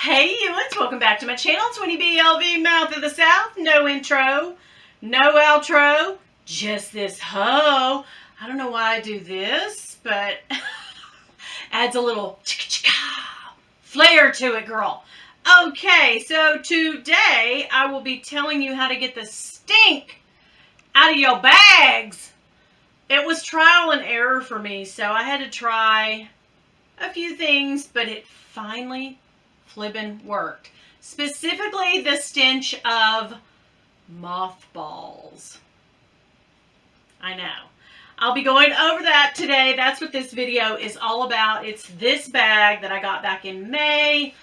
Hey humans, welcome back to my channel. It's Winnie BLV, Mouth of the South. No intro, no outro, just this hoe. I don't know why I do this, but adds a little flair to it, girl. Okay, so today I will be telling you how to get the stink out of your bags. It was trial and error for me, so I had to try a few things, but it finally flippin' worked. Specifically the stench of mothballs. I know. I'll be going over that today. That's what this video is all about. It's this bag that I got back in May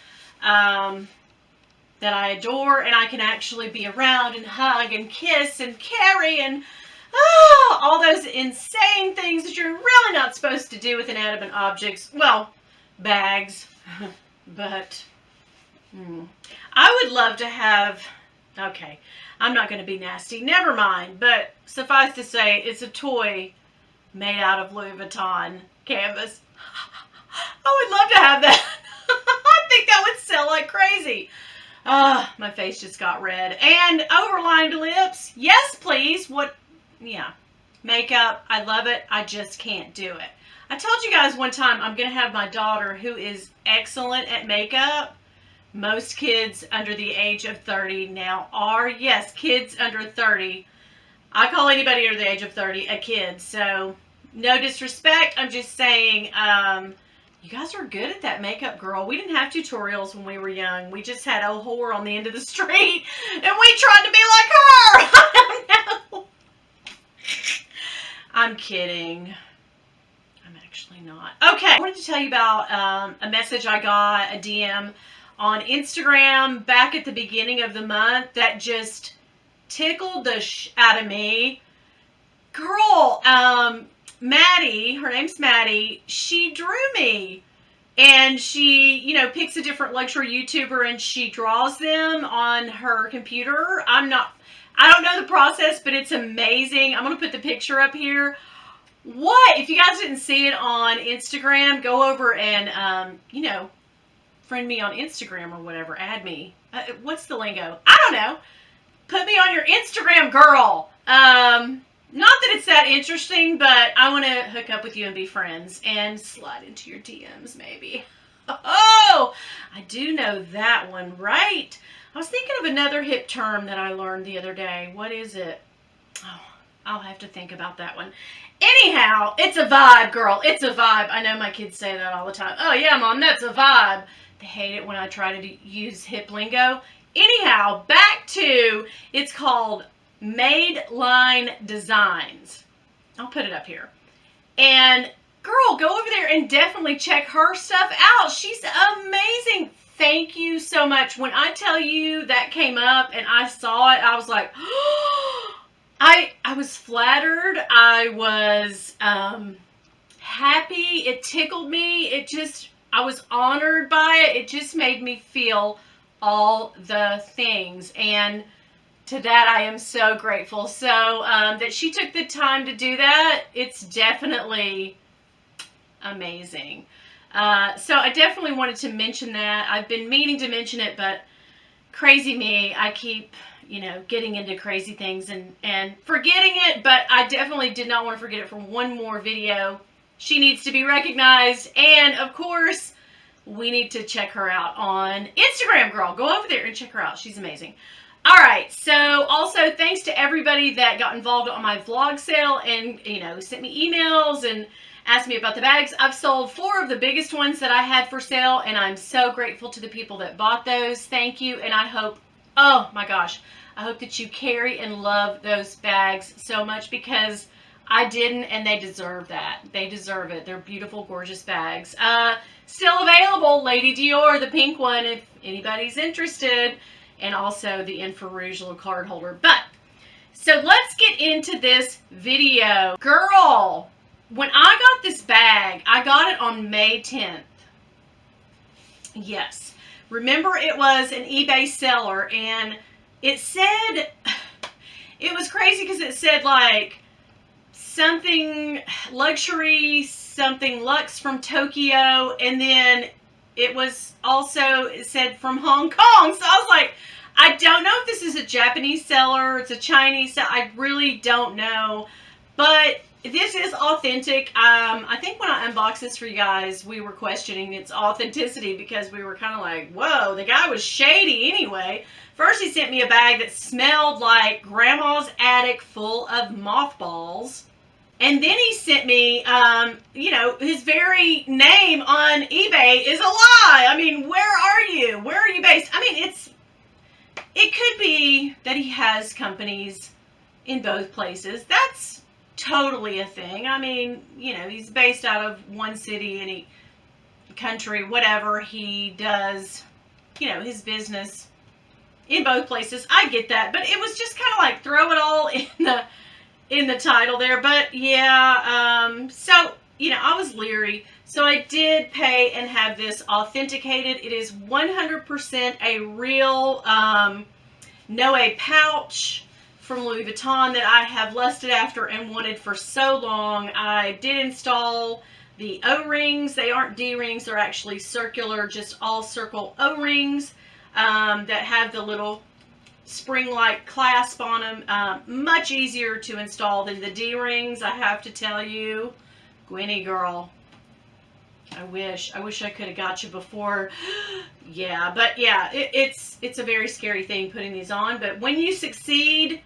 that I adore, and I can actually be around and hug and kiss and carry and all those insane things that you're really not supposed to do with inanimate objects. Well, bags. But I would love to have, okay, I'm not going to be nasty, never mind, but suffice to say, it's a toy made out of Louis Vuitton canvas. I would love to have that. I think that would sell like crazy. My face just got red. And overlined lips, yes please. What, yeah, makeup, I love it, I just can't do it. I told you guys one time I'm going to have my daughter who is excellent at makeup. Most kids under the age of 30 now are, yes, kids under 30. I call anybody under the age of 30 a kid, so no disrespect. I'm just saying, you guys are good at that makeup, girl. We didn't have tutorials when we were young. We just had a whore on the end of the street, and we tried to be like her. I don't know. I'm kidding. I'm actually not. Okay, I wanted to tell you about a message I got, a DM on Instagram back at the beginning of the month that just tickled the out of me. Girl, Maddie, her name's Maddie, she drew me. And she, you know, picks a different luxury YouTuber and she draws them on her computer. I don't know the process, but it's amazing. I'm going to put the picture up here. What? If you guys didn't see it on Instagram, go over and, you know, friend me on Instagram or whatever. Add me. What's the lingo? I don't know. Put me on your Instagram, girl. Not that it's that interesting, but I want to hook up with you and be friends and slide into your DMs maybe. Oh, I do know that one, right? I was thinking of another hip term that I learned the other day. What is it? Oh, I'll have to think about that one. Anyhow, it's a vibe, girl. It's a vibe. I know my kids say that all the time. Oh, yeah, Mom, that's a vibe. They hate it when I try to use hip lingo. Anyhow, back to, it's called Made Line Designs. I'll put it up here. And, girl, go over there and definitely check her stuff out. She's amazing. Thank you so much. When I tell you that came up and I saw it, I was like, I was flattered. I was happy. It tickled me. I was honored by it. It just made me feel all the things. And to that, I am so grateful. So that she took the time to do that, it's definitely amazing. So I definitely wanted to mention that. I've been meaning to mention it, but crazy me, I keep, you know, getting into crazy things and forgetting it, but I definitely did not want to forget it for one more video. She needs to be recognized, and of course, we need to check her out on Instagram, girl. Go over there and check her out. She's amazing. All right, so also thanks to everybody that got involved on my vlog sale and, you know, sent me emails and asked me about the bags. I've sold 4 of the biggest ones that I had for sale, and I'm so grateful to the people that bought those. Thank you, and I hope, oh my gosh, I hope that you carry and love those bags so much because I didn't, and they deserve that. They deserve it. They're beautiful, gorgeous bags. Still available, Lady Dior, the pink one, if anybody's interested, and also the Infrarouge little card holder. But, so let's get into this video. Girl, when I got this bag, I got it on May 10th. Yes. Remember, it was an eBay seller, and it said, it was crazy because it said, like, something luxury, something luxe from Tokyo, and then it was also, it said from Hong Kong. So I was like, I don't know if this is a Japanese seller, it's a Chinese seller. I really don't know. But this is authentic. I think when I unboxed this for you guys, we were questioning its authenticity because we were kind of like, whoa, the guy was shady anyway. First, he sent me a bag that smelled like grandma's attic full of mothballs. And then he sent me, you know, his very name on eBay is a lie. I mean, where are you? Where are you based? I mean, it could be that he has companies in both places. That's totally a thing. I mean, you know, he's based out of one city, any country, whatever. He does, you know, his business in both places. I get that, but it was just kind of like throw it all in the title there. But yeah, so, you know, I was leery. So I did pay and have this authenticated. It is 100% a real Noe pouch from Louis Vuitton that I have lusted after and wanted for so long. I did install the O-rings. They aren't D-rings. They're actually circular, just all circle O-rings that have the little spring-like clasp on them. Much easier to install than the D-rings, I have to tell you. Winnie girl, I wish I could have got you before. Yeah, but yeah, it's a very scary thing putting these on. But when you succeed,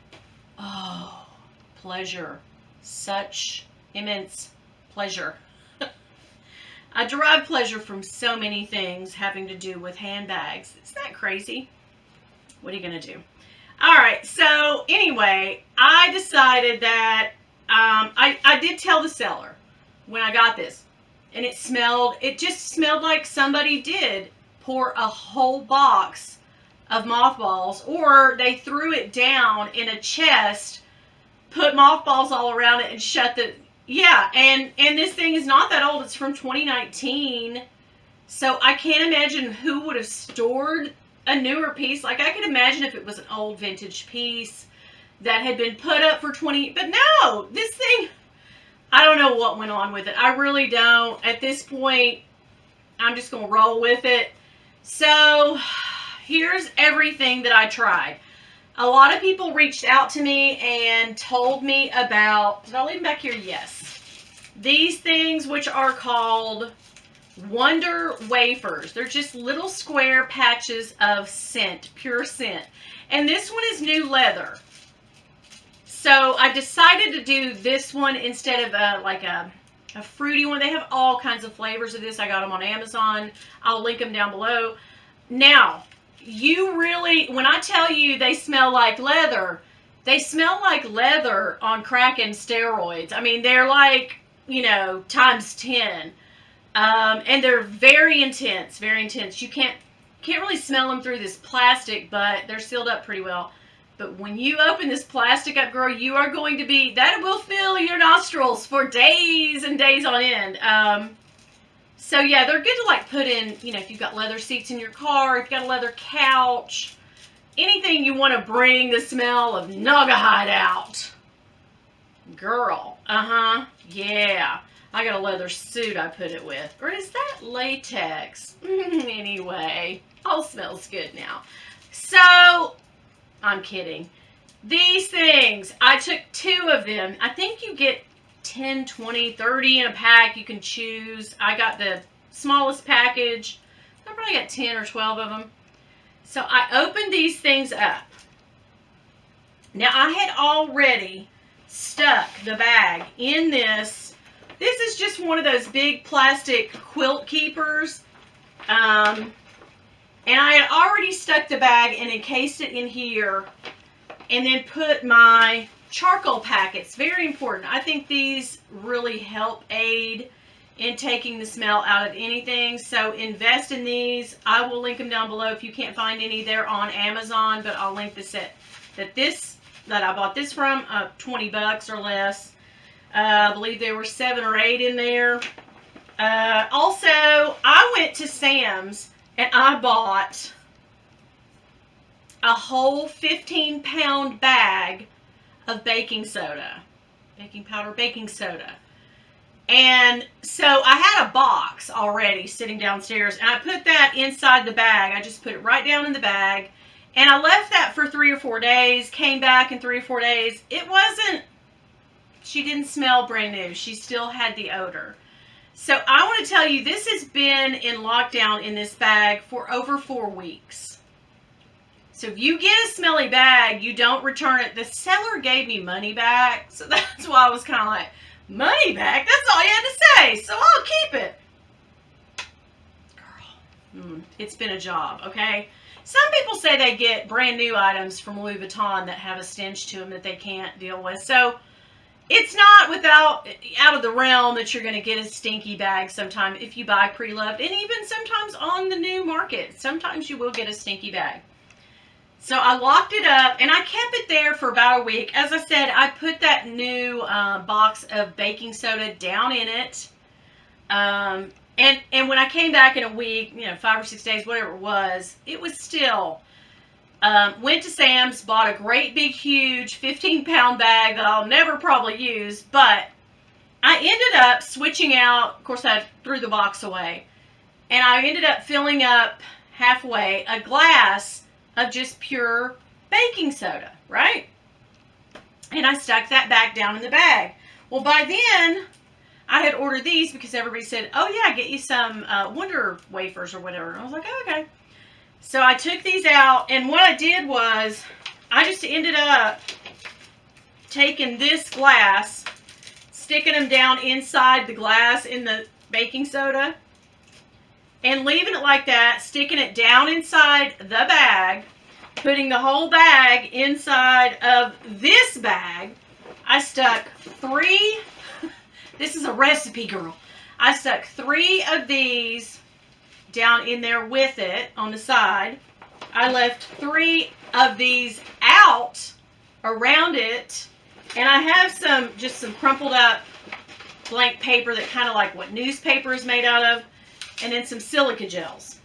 oh, pleasure. Such immense pleasure. I derive pleasure from so many things having to do with handbags. Isn't that crazy? What are you going to do? All right, so anyway, I decided that I did tell the seller when I got this, and it just smelled like somebody did pour a whole box of mothballs, or they threw it down in a chest, put mothballs all around it, and shut the, yeah, and this thing is not that old. It's from 2019, so I can't imagine who would have stored a newer piece. Like, I could imagine if it was an old vintage piece that had been put up for 20, but no, this thing, I don't know what went on with it. I really don't. At this point, I'm just going to roll with it. So, here's everything that I tried. A lot of people reached out to me and told me about, did I leave them back here? Yes. These things, which are called Wonder Wafers. They're just little square patches of scent, pure scent. And this one is new leather. So I decided to do this one instead of like a fruity one. They have all kinds of flavors of this. I got them on Amazon. I'll link them down below. Now, you really, when I tell you they smell like leather, they smell like leather on crack and steroids. I mean, they're like, you know, times 10. And they're very intense, very intense. You can't really smell them through this plastic, but they're sealed up pretty well. But when you open this plastic up, girl, you are going to be, that will fill your nostrils for days and days on end. So yeah, they're good to like put in, you know, if you've got leather seats in your car, if you've got a leather couch, anything you want to bring the smell of Naugahyde out. Girl, yeah. I got a leather suit I put it with. Or is that latex? Anyway, all smells good now. So, I'm kidding. These things, I took 2 of them. I think you get 10, 20, 30 in a pack. You can choose. I got the smallest package. I probably got 10 or 12 of them. So, I opened these things up. Now, I had already stuck the bag in this. This is just one of those big plastic quilt keepers. And I had already stuck the bag and encased it in here. And then put my charcoal packets. Very important. I think these really help aid in taking the smell out of anything. So invest in these. I will link them down below if you can't find any. They're on Amazon. But I'll link the set that I bought this from. 20 bucks or less. I believe there were 7 or 8 in there. Also, I went to Sam's and I bought a whole 15-pound bag of baking soda. Baking powder, baking soda. And so I had a box already sitting downstairs, and I put that inside the bag. I just put it right down in the bag, and I left that for 3 or 4 days, came back in 3 or 4 days. It wasn't, she didn't smell brand new. She still had the odor. So I want to tell you, this has been in lockdown in this bag for over 4 weeks. So if you get a smelly bag, you don't return it. The seller gave me money back, so that's why I was kind of like, money back? That's all you had to say, so I'll keep it. Girl, it's been a job, okay? Some people say they get brand new items from Louis Vuitton that have a stench to them that they can't deal with. So it's not out of the realm that you're going to get a stinky bag sometime if you buy pre-loved, and even sometimes on the new market. Sometimes you will get a stinky bag. So I locked it up, and I kept it there for about a week. As I said, I put that new box of baking soda down in it. And when I came back in a week, 5 or 6 days, whatever it was still. Went to Sam's, bought a great big huge 15-pound bag that I'll never probably use, but I ended up switching out. Of course, I threw the box away, and I ended up filling up halfway a glass of just pure baking soda, right? And I stuck that back down in the bag. Well, by then, I had ordered these because everybody said, oh yeah, get you some Wonder wafers or whatever. And I was like, oh, okay. So I took these out, and what I did was, I just ended up taking this glass, sticking them down inside the glass in the baking soda, and leaving it like that, sticking it down inside the bag, putting the whole bag inside of this bag. I stuck 3, this is a recipe, girl. I stuck 3 of these down in there with it on the side. I left 3 of these out around it, and I have just some crumpled up blank paper that kind of like what newspaper is made out of, and then some silica gels.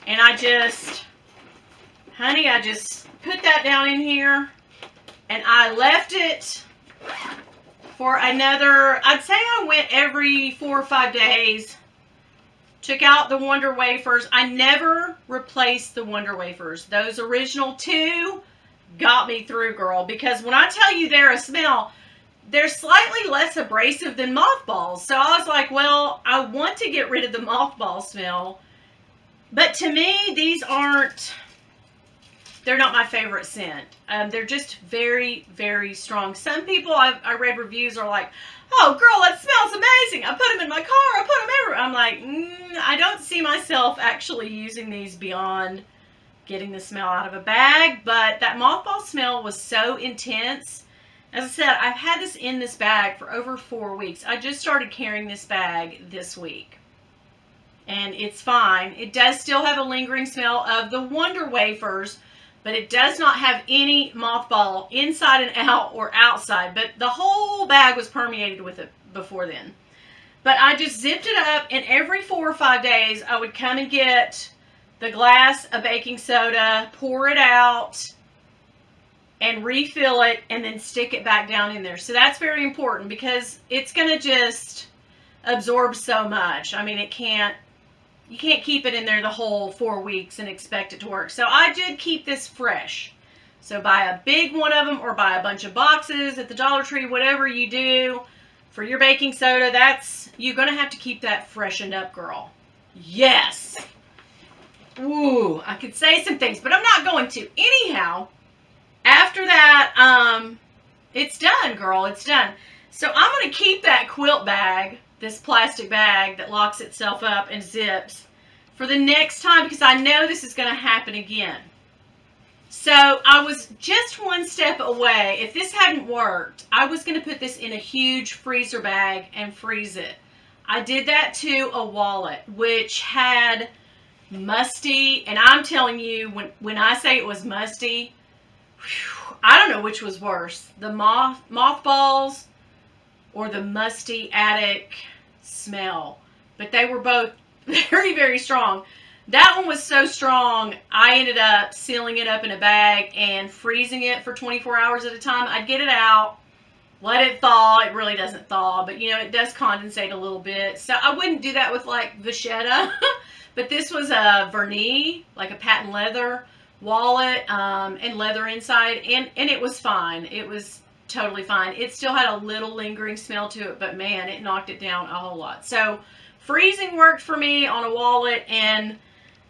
And I just put that down in here, and I left it for another, I'd say I went every 4 or 5 days. Took out the Wonder wafers. I never replaced the Wonder wafers. Those original 2 got me through, girl, because when I tell you they're a smell, they're slightly less abrasive than mothballs. So I was like, well, I want to get rid of the mothball smell. But to me, they're not my favorite scent. They're just very, very strong. Some people I read reviews are like, oh, girl, that smells amazing. I put them in my car. I put them everywhere. I'm like, I don't see myself actually using these beyond getting the smell out of a bag. But that mothball smell was so intense. As I said, I've had this in this bag for over 4 weeks. I just started carrying this bag this week. And it's fine. It does still have a lingering smell of the Wonder wafers, but it does not have any mothball inside and out or outside. But the whole bag was permeated with it before then. But I just zipped it up, and every 4 or 5 days, I would come and get the glass of baking soda, pour it out, and refill it, and then stick it back down in there. So that's very important, because it's going to just absorb so much. I mean, you can't keep it in there the whole 4 weeks and expect it to work. So I did keep this fresh. So buy a big one of them, or buy a bunch of boxes at the Dollar Tree, whatever you do for your baking soda. You're going to have to keep that freshened up, girl. Yes. Ooh, I could say some things, but I'm not going to. Anyhow, after that, it's done, girl. It's done. So I'm going to keep that quilt bag, this plastic bag that locks itself up and zips, for the next time, because I know this is going to happen again. So I was just one step away. If this hadn't worked, I was going to put this in a huge freezer bag and freeze it. I did that to a wallet, which had musty, and I'm telling you, when I say it was musty, I don't know which was worse, the mothballs or the musty attic smell. But they were both very, very strong. That one was so strong, I ended up sealing it up in a bag and freezing it for 24 hours at a time. I'd get it out, let it thaw. It really doesn't thaw, but you know, it does condensate a little bit. So I wouldn't do that with like Vachetta, but this was a vernis, like a patent leather wallet, and leather inside, and it was fine. It was totally fine. It still had a little lingering smell to it, but man, it knocked it down a whole lot. So freezing worked for me on a wallet, and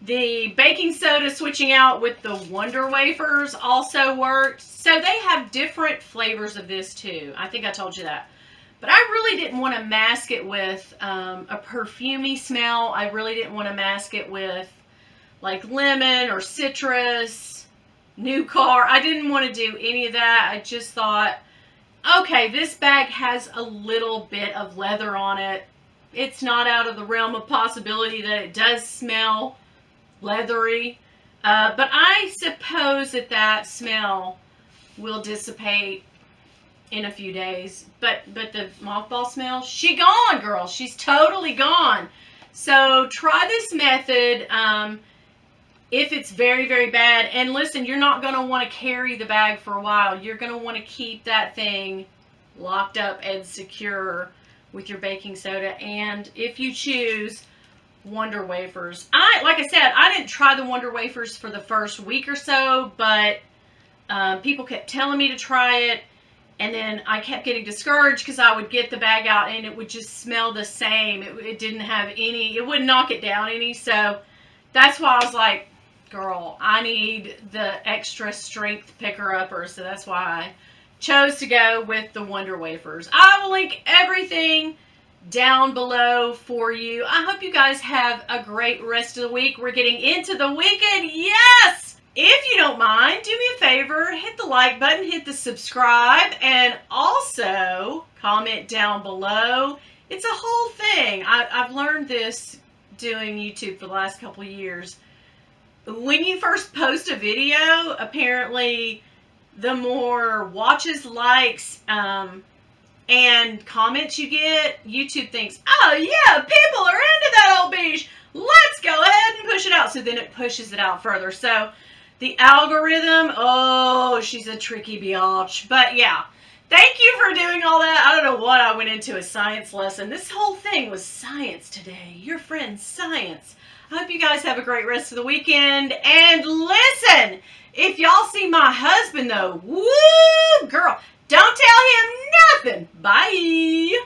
the baking soda switching out with the Wonder Wafers also worked. So they have different flavors of this too. I think I told you that. But I really didn't want to mask it with a perfumey smell. I really didn't want to mask it with like lemon or citrus, new car. I didn't want to do any of that. I just thought, okay, this bag has a little bit of leather on it. It's not out of the realm of possibility that it does smell leathery. But I suppose that smell will dissipate in a few days. But the mothball smell, she gone, girl. She's totally gone. So try this method if it's very, very bad. And listen, you're not going to want to carry the bag for a while. You're going to want to keep that thing locked up and secure with your baking soda. And if you choose Wonder Wafers. Like I said, I didn't try the Wonder Wafers for the first week or so, but people kept telling me to try it, and then I kept getting discouraged because I would get the bag out and it would just smell the same. It didn't have any, it wouldn't knock it down any, so that's why I was like, girl, I need the extra strength picker-upper, so that's why I chose to go with the Wonder Wafers. I will link everything down below for you. I hope you guys have a great rest of the week. We're getting into the weekend. Yes! If you don't mind, do me a favor, hit the like button, hit the subscribe, and also comment down below. It's a whole thing. I've learned this doing YouTube for the last couple of years. When you first post a video, apparently the more watches, likes, and comments you get, YouTube thinks, oh yeah, people are into that old beach. Let's go ahead and push it out. So then it pushes it out further. So the algorithm, oh, she's a tricky biatch. But yeah, thank you for doing all that. I don't know what I went into a science lesson. This whole thing was science today. Your friend Science. I hope you guys have a great rest of the weekend. And listen, if y'all see my husband though, woo, girl, don't tell him nothing. Bye.